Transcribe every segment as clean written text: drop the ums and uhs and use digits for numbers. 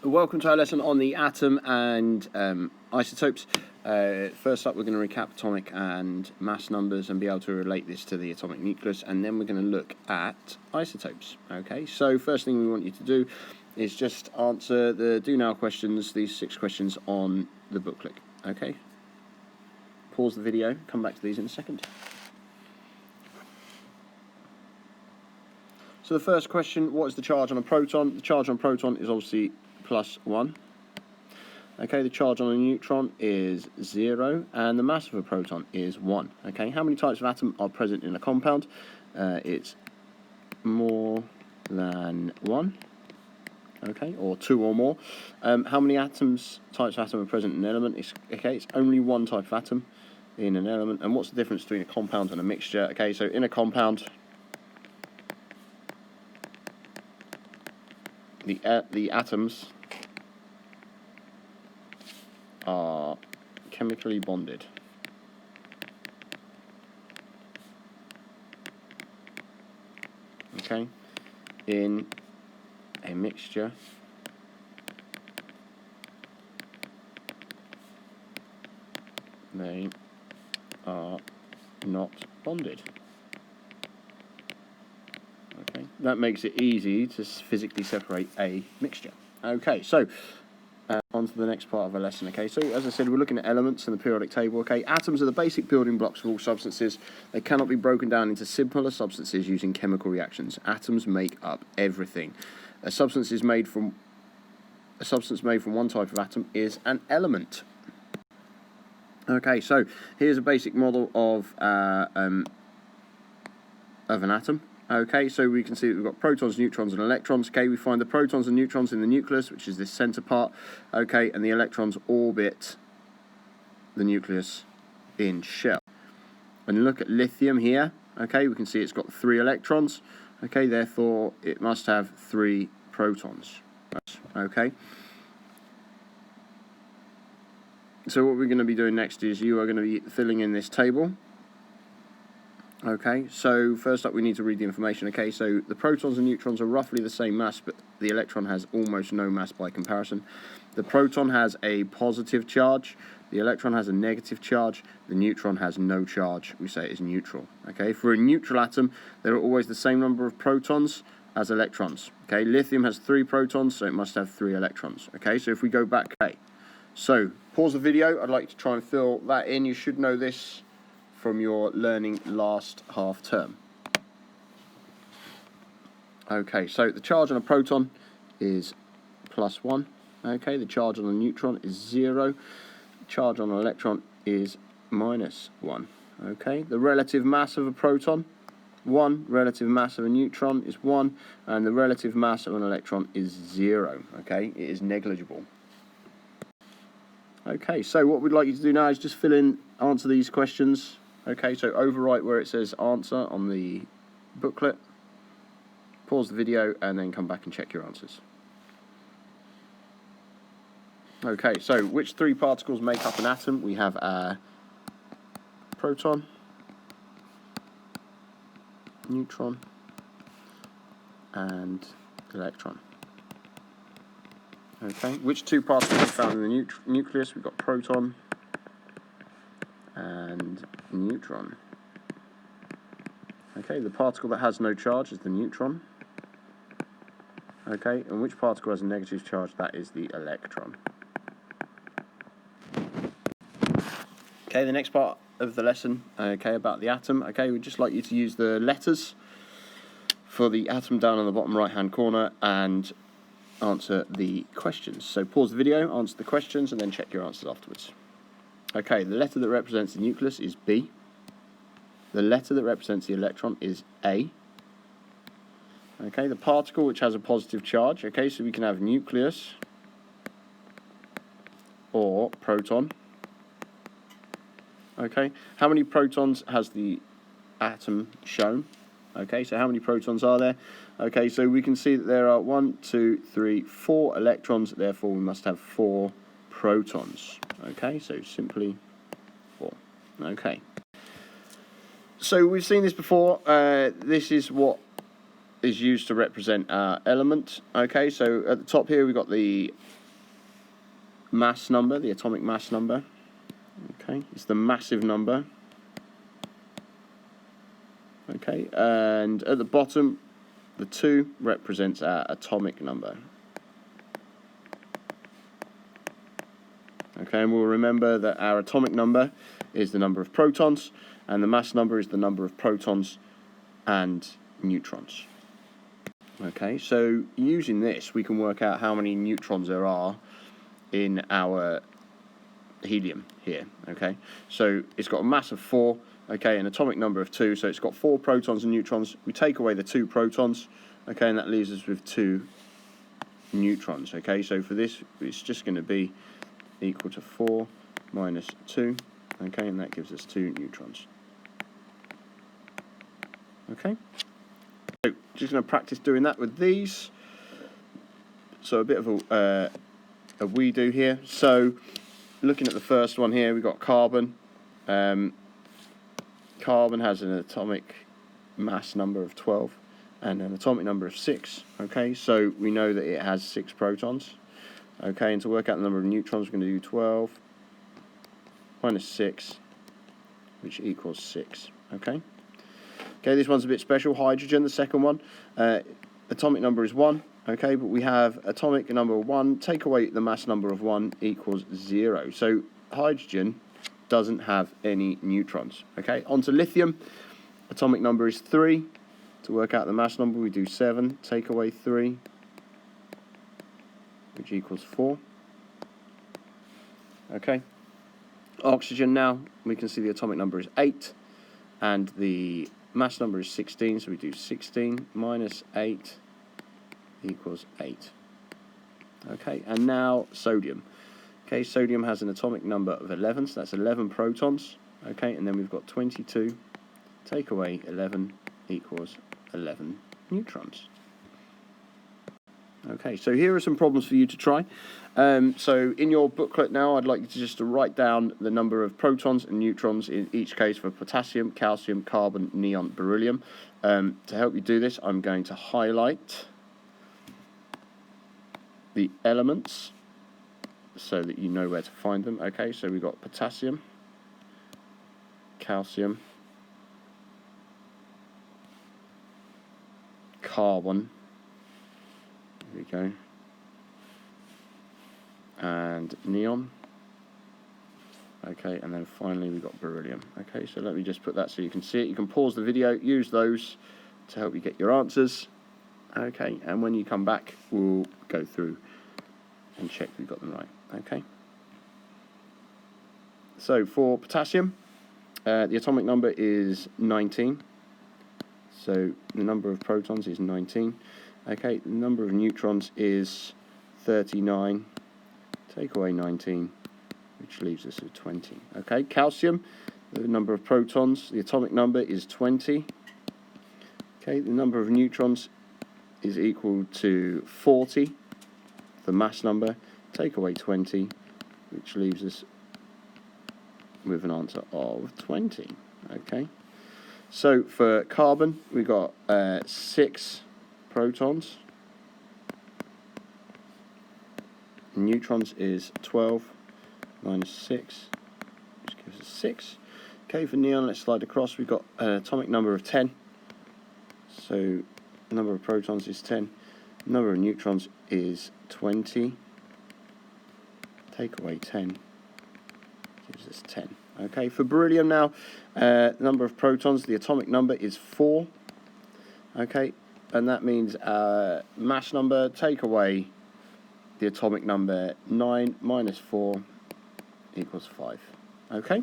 Welcome to our lesson on the atom and isotopes. First up, we're going to recap atomic and mass numbers and be able to relate this to the atomic nucleus, and then we're going to look at isotopes. Okay, so first thing we want you to do is just answer the do now questions, these 6 questions on the booklet. Okay, pause the video, come back to these in a second. So the first question, what is the charge on a proton? The charge on a proton is obviously +1. Okay, the charge on a neutron is 0, and the mass of a proton is 1. Okay, how many types of atom are present in a compound? It's more than 1. Okay, or 2 or more. How many types of atom are present in an element? It's only one type of atom in an element. And what's the difference between a compound and a mixture? Okay, so in a compound, the atoms are chemically bonded. Okay, in a mixture, they are not bonded. Okay, that makes it easy to physically separate a mixture. Okay, so on to the next part of our lesson. Okay, so as I said, we're looking at elements in the periodic table. Okay, atoms are the basic building blocks of all substances. They cannot be broken down into simpler substances using chemical reactions. Atoms make up everything. A substance made from one type of atom is an element. Okay, so here's a basic model of an atom. Okay, so we can see that we've got protons, neutrons, and electrons. Okay, we find the protons and neutrons in the nucleus, which is this center part. Okay, and the electrons orbit the nucleus in shell. And look at lithium here. Okay, we can see it's got 3 electrons. Okay, therefore it must have 3 protons. Okay. So what we're going to be doing next is you are going to be filling in this table. Okay, so first up we need to read the information. Okay, so the protons and neutrons are roughly the same mass, but the electron has almost no mass by comparison. The proton has a positive charge, the electron has a negative charge, the neutron has no charge. We say it is neutral. Okay, for a neutral atom, there are always the same number of protons as electrons. Okay, lithium has 3 protons, so it must have 3 electrons. Okay, so if we go back, okay, so pause the video. I'd like to try and fill that in. You should know this from your learning last half term. Okay, so the charge on a proton is +1. Okay, the charge on a neutron is 0. The charge on an electron is -1. Okay, the relative mass of a proton, 1. Relative mass of a neutron is 1, and the relative mass of an electron is 0. Okay, it is negligible. Okay, so what we'd like you to do now is just answer these questions. Okay, so overwrite where it says answer on the booklet, pause the video, and then come back and check your answers. Okay, so which 3 particles make up an atom? We have a proton, neutron, and electron. Okay, which 2 particles are found in the nucleus? We've got proton and neutron. Okay, the particle that has no charge is the neutron. Okay, and which particle has a negative charge? That is the electron. Okay, the next part of the lesson, okay, about the atom. Okay, we'd just like you to use the letters for the atom down on the bottom right-hand corner and answer the questions. So pause the video, answer the questions, and then check your answers afterwards. Okay, the letter that represents the nucleus is B. The letter that represents the electron is A. Okay, the particle which has a positive charge. Okay, so we can have nucleus or proton. Okay, how many protons has the atom shown? Okay, so how many protons are there? Okay, so we can see that there are 1, 2, 3, 4 electrons, therefore we must have 4 protons. Okay, so simply 4. Okay. So we've seen this before. This is what is used to represent our element. Okay, so at the top here we've got the mass number, the atomic mass number. Okay, it's the massive number. Okay, and at the bottom, the 2 represents our atomic number. Okay, and we'll remember that our atomic number is the number of protons, and the mass number is the number of protons and neutrons. Okay, so using this, we can work out how many neutrons there are in our helium here. Okay, so it's got a mass of 4, okay, an atomic number of 2, so it's got 4 protons and neutrons. We take away the 2 protons, okay, and that leaves us with 2 neutrons. Okay, so for this, it's just going to be equal to 4 minus 2, okay, and that gives us 2 neutrons. Okay, so just going to practice doing that with these. So a bit of a redo here. So looking at the first one here, we've got carbon. Carbon has an atomic mass number of 12 and an atomic number of 6. Okay, so we know that it has 6 protons. Okay, and to work out the number of neutrons, we're going to do 12 minus 6, which equals 6. Okay. Okay, this one's a bit special. Hydrogen, the second one, atomic number is 1. Okay, but we have atomic number 1. Take away the mass number of 1 equals 0. So hydrogen doesn't have any neutrons. Okay, on to lithium. Atomic number is 3. To work out the mass number, we do 7. Take away 3, which equals 4. Okay. Oxygen now, we can see the atomic number is 8, and the mass number is 16, so we do 16 minus 8 equals 8. Okay, and now sodium. Okay, sodium has an atomic number of 11, so that's 11 protons. Okay, and then we've got 22. Take away 11 equals 11 neutrons. Okay, so here are some problems for you to try. So in your booklet now, I'd like you to just write down the number of protons and neutrons in each case for potassium, calcium, carbon, neon, beryllium. To help you do this, I'm going to highlight the elements so that you know where to find them. Okay, so we've got potassium, calcium, carbon, there we go, and neon. Okay, and then finally we've got beryllium. Okay, so let me just put that so you can see it. You can pause the video, use those to help you get your answers. Okay, and when you come back, we'll go through and check we've got them right. Okay. So for potassium, the atomic number is 19. So the number of protons is 19. Okay, the number of neutrons is 39. Take away 19, which leaves us with 20. Okay, calcium, the number of protons, the atomic number is 20. Okay, the number of neutrons is equal to 40, the mass number. Take away 20, which leaves us with an answer of 20. Okay, so for carbon, we've got 6 protons. Neutrons is 12 minus 6, which gives us 6. Okay, for neon, let's slide across. We've got an atomic number of 10. So the number of protons is 10. The number of neutrons is 20. Take away 10, gives us 10. Okay, for beryllium now, the number of protons, the atomic number is 4. Okay, and that means mass number, take away the atomic number, 9 minus 4 equals 5. Okay?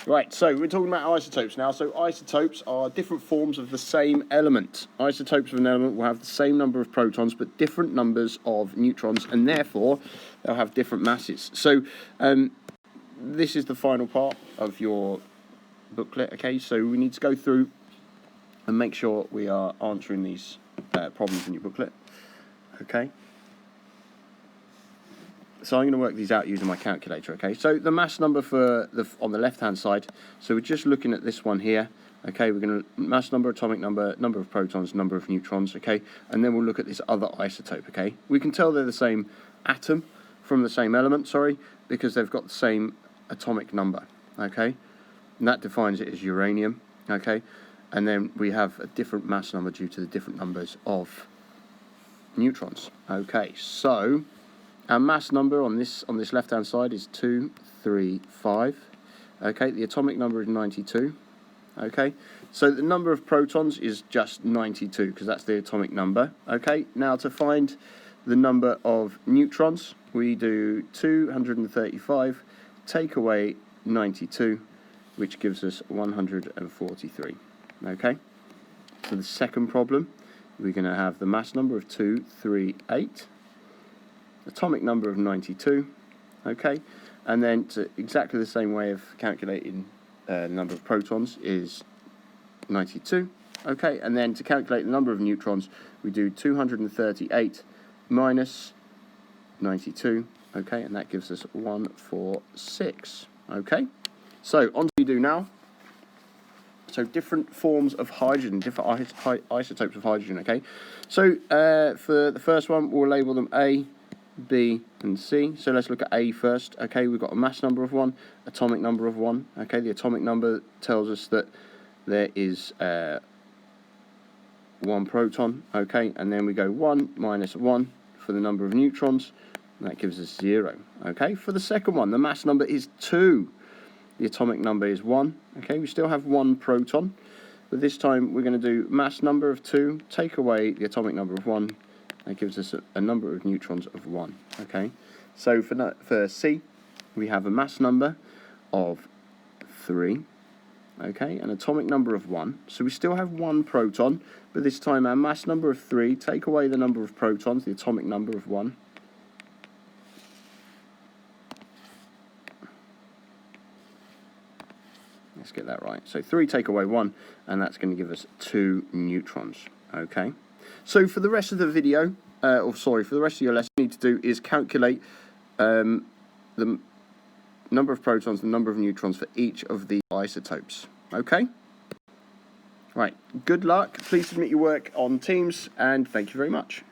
Right, so we're talking about isotopes now. So isotopes are different forms of the same element. Isotopes of an element will have the same number of protons but different numbers of neutrons, and therefore they'll have different masses. So this is the final part of your booklet. Okay, so we need to go through and make sure we are answering these problems in your booklet. Okay. So I'm going to work these out using my calculator. Okay, so the mass number for on the left-hand side. So we're just looking at this one here. Okay, we're going to mass number, atomic number, number of protons, number of neutrons, okay? And then we'll look at this other isotope, okay? We can tell they're the same atom from the same element, because they've got the same atomic number, okay? And that defines it as uranium, okay? And then we have a different mass number due to the different numbers of neutrons. Okay, so our mass number on this left-hand side is 2, 3, 5. Okay, the atomic number is 92. Okay, so the number of protons is just 92 because that's the atomic number. Okay, now to find the number of neutrons, we do 235 take away 92, which gives us 143. Okay, so the second problem, we're going to have the mass number of 238, atomic number of 92. Okay, and then to exactly the same way of calculating the number of protons is 92. Okay, and then to calculate the number of neutrons, we do 238 minus 92. Okay, and that gives us 146. Okay, so on to we do now. So different forms of hydrogen, different isotopes of hydrogen. Okay, so for the first one, we'll label them A, B and C. So let's look at A first. Okay, we've got a mass number of 1, atomic number of 1. Okay, the atomic number tells us that there is 1 proton. Okay, and then we go 1 minus 1 for the number of neutrons, and that gives us 0. Okay, for the second one, the mass number is 2. The atomic number is 1. Okay, we still have 1 proton, but this time we're going to do mass number of 2, take away the atomic number of 1. That gives us a number of neutrons of 1. Okay, so for C, we have a mass number of 3. Okay, an atomic number of 1. So we still have 1 proton, but this time our mass number of 3, take away the number of protons, the atomic number of 1. Let's get that right. So 3 take away 1, and that's going to give us 2 neutrons. Okay. So for the rest of the video, for the rest of your lesson, you need to do is calculate the number of protons, the number of neutrons for each of the isotopes. Okay? Right. Good luck. Please submit your work on Teams, and thank you very much.